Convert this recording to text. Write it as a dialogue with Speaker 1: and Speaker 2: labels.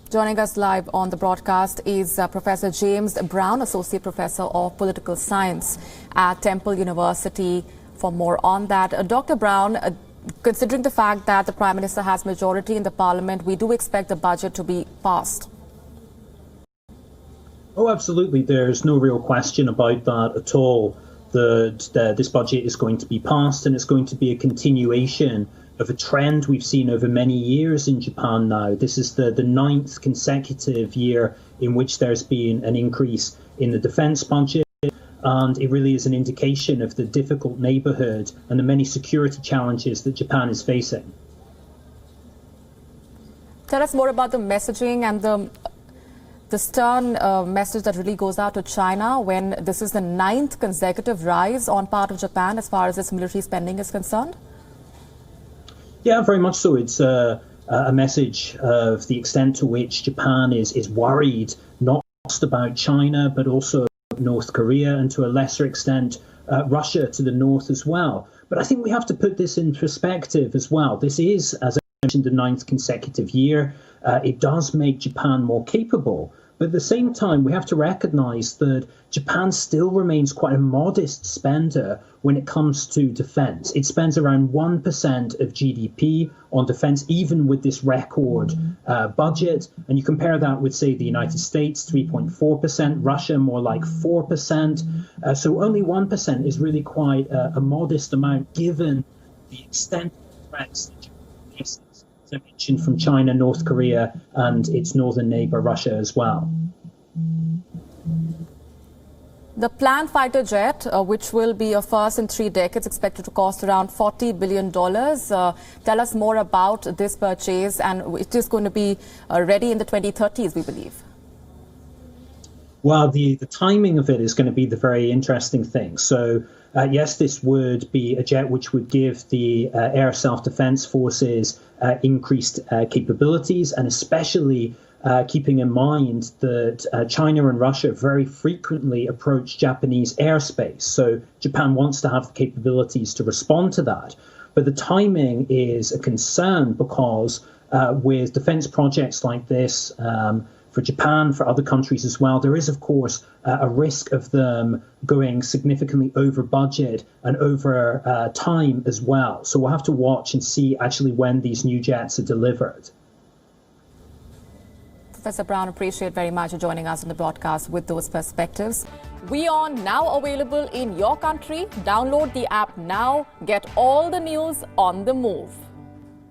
Speaker 1: Joining us live on the broadcast is Professor James Brown, Associate Professor of Political Science at Temple University. For more on that, Dr. Brown, considering the fact that the Prime Minister has majority in the Parliament, we do expect the budget to be passed.
Speaker 2: Oh, absolutely. There's no real question about that at all. This budget is going to be passed, and it's going to be a continuation of a trend we've seen over many years in Japan now. This is the ninth consecutive year in which there's been an increase in the defence budget, and it really is an indication of the difficult neighbourhood and the many security challenges that Japan is facing.
Speaker 1: Tell us more about the messaging and the stern message that really goes out to China when this is the ninth consecutive rise on part of Japan as far as its military spending is concerned.
Speaker 2: Yeah, very much so. It's a message of the extent to which Japan is worried, not just about China, but also North Korea and to a lesser extent, Russia to the north as well. But I think we have to put this in perspective as well. This is, as I mentioned, the ninth consecutive year. It does make Japan more capable. But at the same time, we have to recognise that Japan still remains quite a modest spender when it comes to defence. It spends around 1% of GDP on defence, even with this record budget. And you compare that with, say, the United States, 3.4%, Russia, more like 4%. So only 1% is really quite a modest amount, given the extent of the threats that Japan faces, as I mentioned, from China, North Korea, and its northern neighbour, Russia, as well.
Speaker 1: The planned fighter jet, which will be a first in 3 decades, expected to cost around $40 billion. Tell us more about this purchase, and it is going to be ready in the 2030s, we believe.
Speaker 2: Well, the timing of it is going to be the very interesting thing. So, yes, this would be a jet which would give the air self-defense forces increased capabilities, and especially keeping in mind that China and Russia very frequently approach Japanese airspace. So Japan wants to have the capabilities to respond to that. But the timing is a concern because with defense projects like this, for Japan, for other countries as well, there is, of course, a risk of them going significantly over budget and over time as well. So we'll have to watch and see actually when these new jets are delivered.
Speaker 1: Professor Brown, appreciate very much for joining us on the broadcast with those perspectives. WION now available in your country. Download the app now. Get all the news on the move.